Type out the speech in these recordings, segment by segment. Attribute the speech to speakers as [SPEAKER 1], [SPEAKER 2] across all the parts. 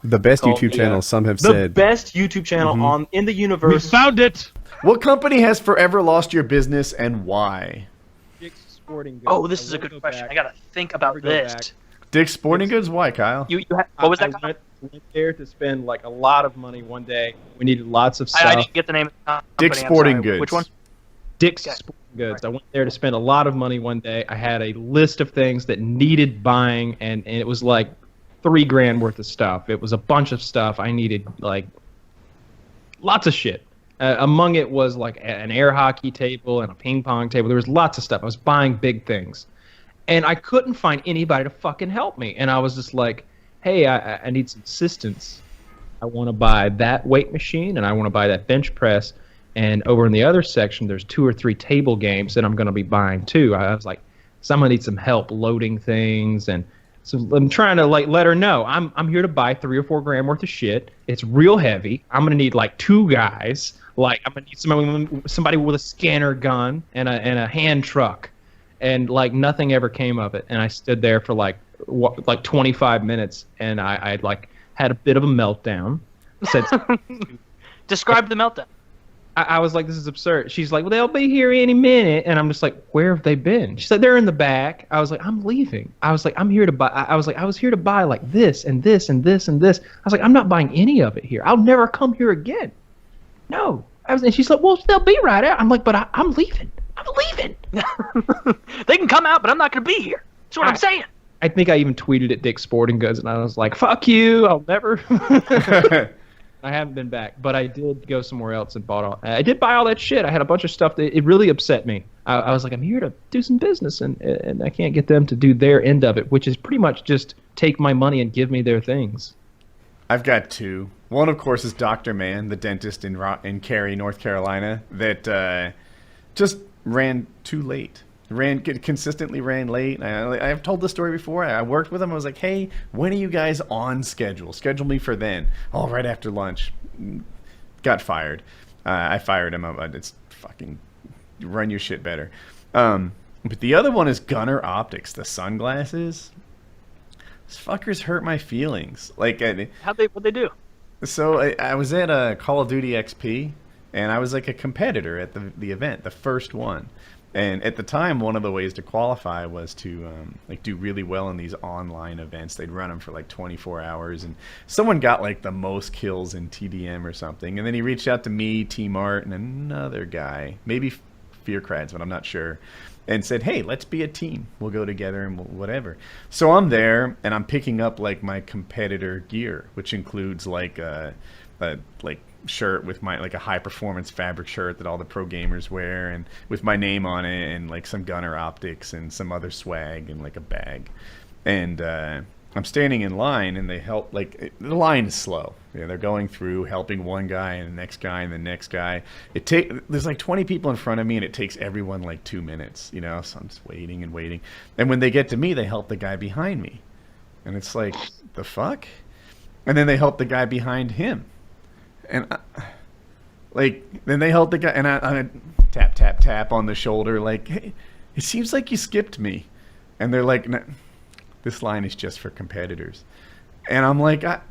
[SPEAKER 1] The best
[SPEAKER 2] called
[SPEAKER 1] YouTube channel, some have
[SPEAKER 2] the
[SPEAKER 1] said.
[SPEAKER 2] best YouTube channel in the
[SPEAKER 3] We
[SPEAKER 2] universe.
[SPEAKER 3] found it.
[SPEAKER 1] What company has forever lost your business and why?
[SPEAKER 3] Dick's Sporting Goods.
[SPEAKER 2] Oh, this
[SPEAKER 3] I
[SPEAKER 2] is a
[SPEAKER 3] wanna
[SPEAKER 2] good
[SPEAKER 3] go
[SPEAKER 2] question.
[SPEAKER 3] back.
[SPEAKER 2] I gotta think about
[SPEAKER 3] Never go
[SPEAKER 2] this.
[SPEAKER 3] back.
[SPEAKER 1] Dick's Sporting Goods? Why, Kyle?
[SPEAKER 2] What was that?
[SPEAKER 3] I went there to spend like a lot of money one day. We needed lots of stuff.
[SPEAKER 2] I didn't get the name of the company.
[SPEAKER 1] Dick's
[SPEAKER 2] I'm
[SPEAKER 1] Sporting
[SPEAKER 2] sorry.
[SPEAKER 1] Goods.
[SPEAKER 2] Which one?
[SPEAKER 3] Dick's
[SPEAKER 2] Okay.
[SPEAKER 3] Sporting Goods. I went there to spend a lot of money one day. I had a list of things that needed buying, and it was like $3,000 worth of stuff. It was a bunch of stuff. I needed like lots of shit. Among it was like an air hockey table and a ping pong table. There was lots of stuff. I was buying big things, and I couldn't find anybody to fucking help me. And I was just like, "Hey, I need some assistance. I want to buy that weight machine, and I want to buy that bench press." And over in the other section, there's 2 or 3 table games that I'm going to be buying too. I was like, someone needs some help loading things, and so I'm trying to like let her know I'm here to buy $3 or $4 worth of shit. It's real heavy. I'm gonna need like 2 guys. Like I'm gonna need somebody with a scanner gun and a hand truck, and like nothing ever came of it. And I stood there for like 25 minutes, and I like had a bit of a meltdown. Said.
[SPEAKER 2] Describe the meltdown.
[SPEAKER 3] I was like, this is absurd. She's like, well, they'll be here any minute. And I'm just like, where have they been? She said, they're in the back. I was like, I'm leaving. I was like, I'm here to buy. I was here to buy like this and this and this and this. I was like, I'm not buying any of it here. I'll never come here again. No. And she's like, well, they'll be right out. I'm like, but I'm leaving. I'm leaving.
[SPEAKER 2] They can come out, but I'm not going to be here. That's what I'm saying.
[SPEAKER 3] I think I even tweeted at Dick's Sporting Goods, and I was like, fuck you. I'll never. I haven't been back, but I did go somewhere else and bought all. I did buy all that shit. I had a bunch of stuff that it really upset me. I was like, I'm here to do some business, and I can't get them to do their end of it, which is pretty much just take my money and give me their things.
[SPEAKER 1] I've got 2. One, of course, is Dr. Mann, the dentist in Cary, North Carolina, that just ran too late. Consistently ran late. I've told this story before. I worked with him. I was like, hey, when are you guys on schedule? Schedule me for then. Oh, right after lunch. Got fired. I fired him. It's fucking run your shit better. But the other one is Gunner Optics, the sunglasses. These fuckers hurt my feelings. Like,
[SPEAKER 2] What'd they do?
[SPEAKER 1] So I was at Call of Duty XP, and I was like a competitor at the event, the first one. And at the time, one of the ways to qualify was to like do really well in these online events. They'd run them for like 24 hours, and someone got like the most kills in TDM or something. And then he reached out to me, T-Mart, and another guy, maybe Fearcrads, but I'm not sure, and said, hey, let's be a team. We'll go together and whatever. So I'm there, and I'm picking up like my competitor gear, which includes like like shirt with my like a high performance fabric shirt that all the pro gamers wear, and with my name on it, and like some Gunner Optics and some other swag and like a bag. And I'm standing in line, and they help, like the line is slow. Yeah, they're going through helping one guy and the next guy and the next guy. There's like 20 people in front of me, and it takes everyone like 2 minutes, you know. So I'm just waiting and waiting, and when they get to me, they help the guy behind me, and it's like, the fuck. And then they help the guy behind him. And then they help the guy, and I tap, tap, tap on the shoulder, like, hey, it seems like you skipped me. And they're like, no, this line is just for competitors. And I'm like, I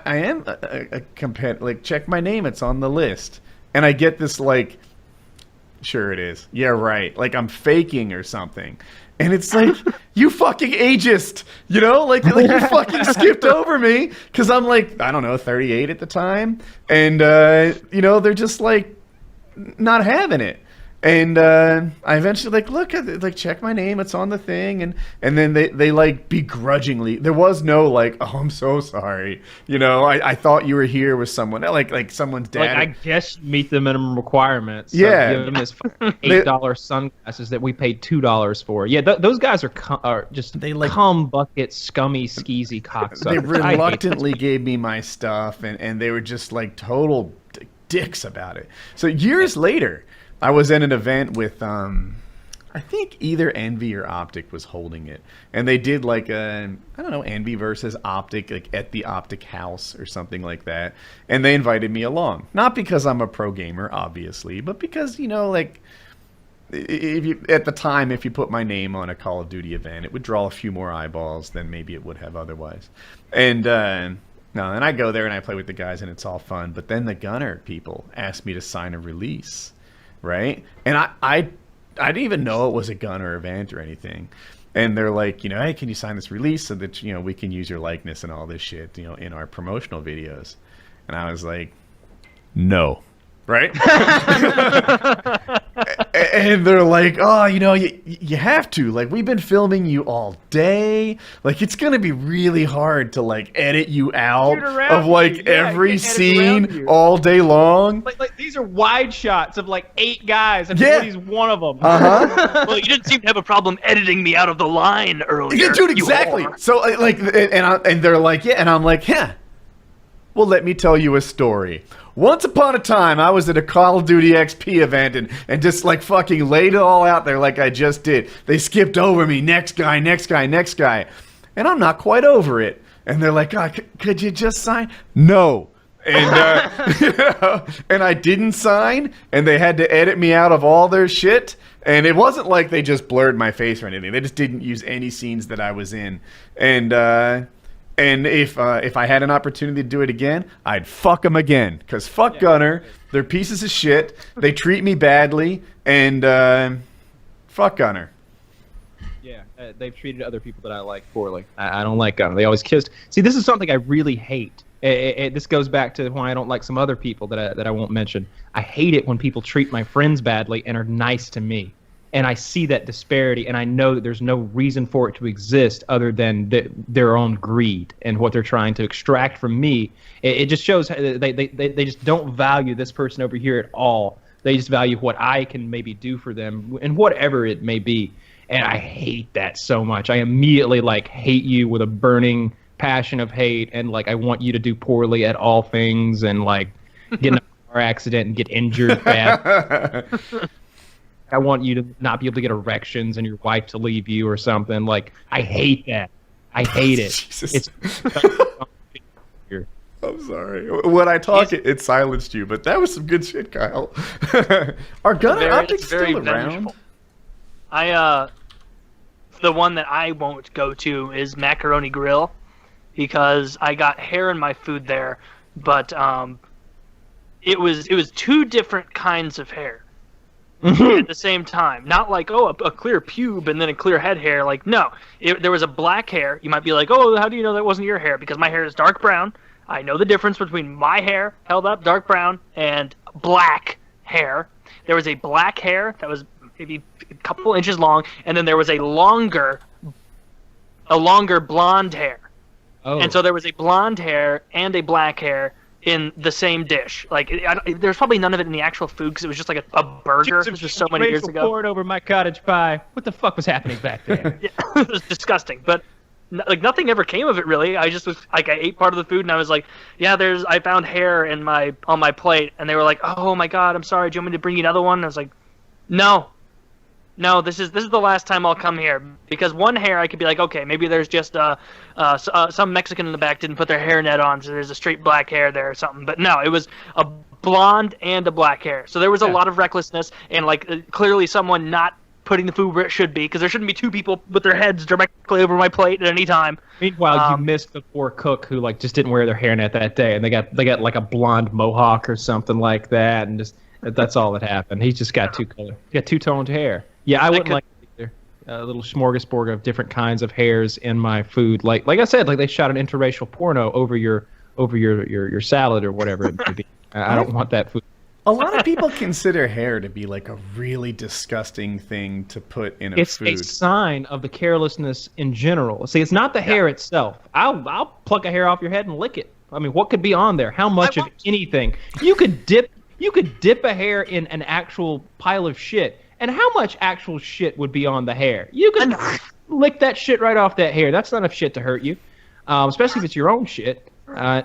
[SPEAKER 1] am a competitor. Like, check my name, it's on the list. And I get this, like, sure it is. Yeah, right. Like I'm faking or something. And it's like, you fucking ageist, you know? Like you fucking skipped over me because I'm like, I don't know, 38 at the time. And, you know, they're just like not having it. And I eventually like, look at it, like, check my name, it's on the thing. And then they like begrudgingly, there was no like, oh, I'm so sorry. You know, I thought you were here with someone, like somene's dad.
[SPEAKER 3] Like, I guess you meet the minimum requirements. So
[SPEAKER 1] yeah.
[SPEAKER 3] give them this $8 sunglasses that we paid $2 for. Yeah, those guys are just
[SPEAKER 1] they like
[SPEAKER 3] cum bucket, scummy, skeezy cocksuckers.
[SPEAKER 1] They reluctantly gave me my stuff, and they were just like total dicks about it. So years later, I was at an event with, I think either Envy or Optic was holding it. And they did like I don't know, Envy versus Optic, like at the Optic House or something like that. And they invited me along. Not because I'm a pro gamer, obviously, but because, you know, like, at the time, if you put my name on a Call of Duty event, it would draw a few more eyeballs than maybe it would have otherwise. And No, and I go there and I play with the guys and it's all fun. But then the gunner people asked me to sign a release, right? And I didn't even know it was a gunner event or anything. And they're like, hey, can you sign this release so that we can use your likeness and all this shit, in our promotional videos? And I was like, no. Right? And they're like, oh, you have to. Like, we've been filming you all day. Like, it's going to be really hard to, like, edit you out of, like, every scene all day long.
[SPEAKER 3] Like these are wide shots of, like, 8 guys, and Woody's one of them.
[SPEAKER 1] Uh-huh.
[SPEAKER 2] Well, you didn't seem to have a problem editing me out of the line earlier.
[SPEAKER 1] Yeah, dude, exactly. So, like, and they're like, yeah, and I'm like, yeah. Well, let me tell you a story. Once upon a time, I was at a Call of Duty XP event and just like fucking laid it all out there like I just did. They skipped over me. Next guy, next guy, next guy. And I'm not quite over it. And they're like, oh, could you just sign? No. And, and I didn't sign, and they had to edit me out of all their shit. And it wasn't like they just blurred my face or anything. They just didn't use any scenes that I was in. And if I had an opportunity to do it again, I'd fuck them again. Because fuck Gunner. They're pieces of shit. They treat me badly. And fuck Gunner.
[SPEAKER 3] Yeah, they've treated other people that I like poorly. I don't like Gunner. They always kissed. See, this is something I really hate. This goes back to why I don't like some other people that I won't mention. I hate it when people treat my friends badly and are nice to me. And I see that disparity, and I know that there's no reason for it to exist other than their own greed and what they're trying to extract from me. It just shows they just don't value this person over here at all. They just value what I can maybe do for them, and whatever it may be. And I hate that so much. I immediately hate you with a burning passion of hate, and I want you to do poorly at all things, and get in a car accident and get injured bad. I want you to not be able to get erections and your wife to leave you or something. I hate that. I hate it.
[SPEAKER 1] Jesus. I'm sorry. When I talk, it silenced you, but that was some good shit, Kyle. Are gunner optics still around?
[SPEAKER 2] The one that I won't go to is Macaroni Grill, because I got hair in my food there, but it was 2 different kinds of hair. At the same time, not a clear pube and then a clear head hair. No, there was a black hair. You might be like, oh, how do you know that wasn't your hair? Because my hair is dark brown. I know the difference between my hair held up dark brown and black hair. There was a black hair that was maybe a couple inches long, and then there was a longer blonde hair. Oh. And so there was a blonde hair and a black hair in the same dish. There's probably none of it in the actual food because it was just like a burger. It was just so many years ago.
[SPEAKER 3] Poured over my cottage pie. What the fuck was happening back there?
[SPEAKER 2] Yeah, it was disgusting. But nothing ever came of it really. I just was I ate part of the food and I was like, yeah, I found hair on my plate, and they were like, oh my god, I'm sorry. Do you want me to bring you another one? And I was like, no, this is the last time I'll come here, because one hair I could be like, okay, maybe there's just some Mexican in the back didn't put their hairnet on, so there's a straight black hair there or something. But no, it was a blonde and a black hair, so there was a lot of recklessness and clearly someone not putting the food where it should be, because there shouldn't be 2 people with their heads directly over my plate at any time.
[SPEAKER 3] Meanwhile, you missed the poor cook who just didn't wear their hairnet that day, and they got a blonde mohawk or something like that, and just that's all that happened. He just got 2 color. He got 2-toned hair. Yeah, I wouldn't like it either. A little smorgasbord of different kinds of hairs in my food. Like I said, they shot an interracial porno over your salad or whatever it may be. I don't want that food.
[SPEAKER 1] A lot of people consider hair to be a really disgusting thing to put in a food.
[SPEAKER 3] It's a sign of the carelessness in general. See, it's not the hair itself. I'll pluck a hair off your head and lick it. I mean, what could be on there? How much of anything? You could dip a hair in an actual pile of shit. And how much actual shit would be on the hair? You could lick that shit right off that hair. That's not enough shit to hurt you, especially if it's your own shit. Yeah.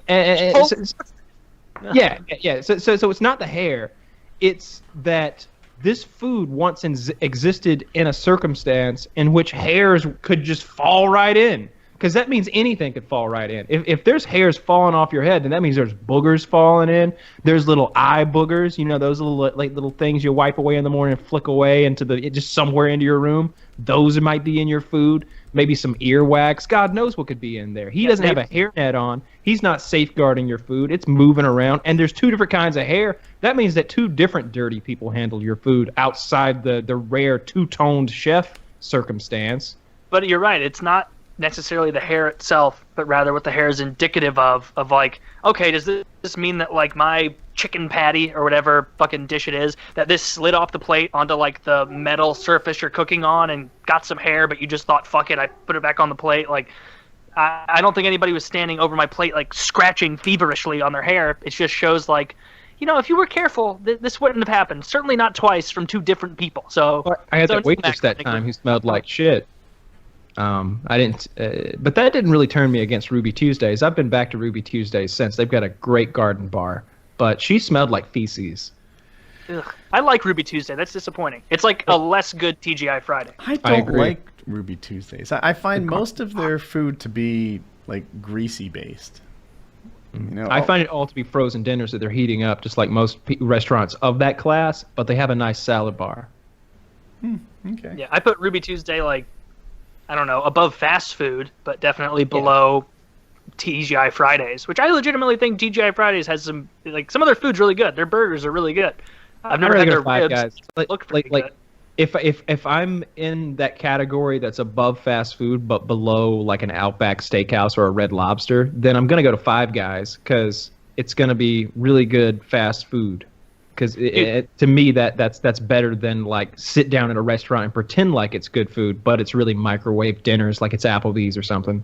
[SPEAKER 3] So it's not the hair. It's that this food once existed in a circumstance in which hairs could just fall right in. Because that means anything could fall right in. If there's hairs falling off your head, then that means there's boogers falling in. There's little eye boogers, those little things you wipe away in the morning and flick away into just somewhere into your room. Those might be in your food. maybe some earwax. God knows what could be in there. He doesn't have a hairnet on. He's not safeguarding your food. It's moving around, and there's 2 different kinds of hair. That means that 2 different dirty people handle your food outside the rare 2-toned chef circumstance.
[SPEAKER 2] But you're right. It's not necessarily the hair itself, but rather what the hair is indicative of like, okay, does this mean that like my chicken patty or whatever fucking dish it is, that this slid off the plate onto like the metal surface you're cooking on and got some hair, but you just thought, fuck it, I put it back on the plate. Like, I don't think anybody was standing over my plate like scratching feverishly on their hair. It just shows like, you know, if you were careful, this wouldn't have happened. Certainly not twice from 2 different people. So
[SPEAKER 3] I had that waitress that time who smelled like shit. I didn't, but that didn't really turn me against Ruby Tuesdays. I've been back to Ruby Tuesdays since. They've got a great garden bar, but she smelled like feces.
[SPEAKER 2] Ugh. I like Ruby Tuesday. That's disappointing. It's like a less good TGI Friday.
[SPEAKER 1] I don't like Ruby Tuesdays. I find most of their food to be like greasy based. You know,
[SPEAKER 3] I find it all to be frozen dinners that they're heating up, just like most restaurants of that class. But they have a nice salad bar.
[SPEAKER 2] Okay. Yeah, I put Ruby Tuesday like, I don't know, above fast food, but definitely below TGI Fridays, which I legitimately think TGI Fridays has some, like, some of their food's really good. Their burgers are really good. I've never had their ribs. Guys. Look pretty good.
[SPEAKER 3] If I'm in that category that's above fast food but below like an Outback Steakhouse or a Red Lobster, then I'm gonna go to Five Guys because it's gonna be really good fast food. Because to me, that's better than like sit down at a restaurant and pretend like it's good food, but it's really microwave dinners like it's Applebee's or something.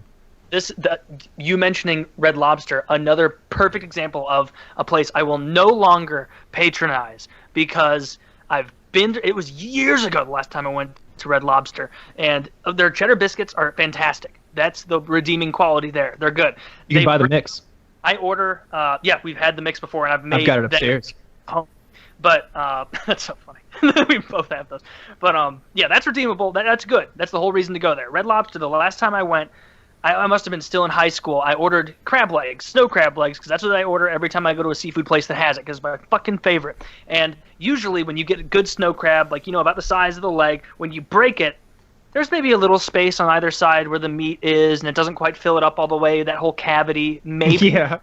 [SPEAKER 2] You mentioning Red Lobster, another perfect example of a place I will no longer patronize because I've been. It was years ago the last time I went to Red Lobster, and their cheddar biscuits are fantastic. That's the redeeming quality there. They're good.
[SPEAKER 3] You can buy the mix.
[SPEAKER 2] I order. Yeah, we've had the mix before, and I've
[SPEAKER 3] got it upstairs.
[SPEAKER 2] Home. But that's so funny. We both have those. But yeah, that's redeemable. That's good. That's the whole reason to go there. Red Lobster, the last time I went, I must have been still in high school. I ordered crab legs, snow crab legs, because that's what I order every time I go to a seafood place that has it, because it's my fucking favorite. And usually when you get a good snow crab, like, you know, about the size of the leg, when you break it, there's maybe a little space on either side where the meat is, and it doesn't quite fill it up all the way, that whole cavity, maybe.
[SPEAKER 3] Yeah.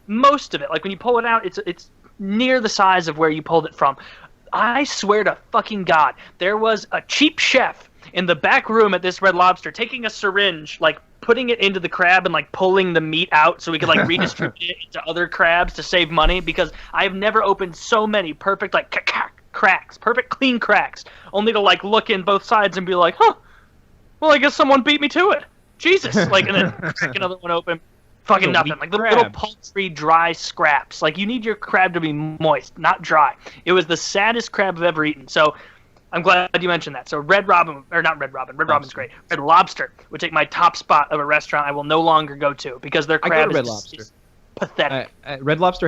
[SPEAKER 2] Most of it, like when you pull it out, it's near the size of where you pulled it from. I swear to fucking God, there was a cheap chef in the back room at this Red Lobster taking a syringe, like putting it into the crab and like pulling the meat out so we could like redistribute it into other crabs to save money, because I've never opened so many perfect like cracks, perfect clean cracks, only to like look in both sides and be like, huh, well, I guess someone beat me to it. Jesus. Like, and then crack another one open. Fucking nothing. Like the little paltry, dry scraps. Like, you need your crab to be moist, not dry. It was the saddest crab I've ever eaten. So I'm glad you mentioned that. So Red Robin's great. Red Lobster would take my top spot of a restaurant I will no longer go to because their crab is pathetic.
[SPEAKER 3] Red Lobster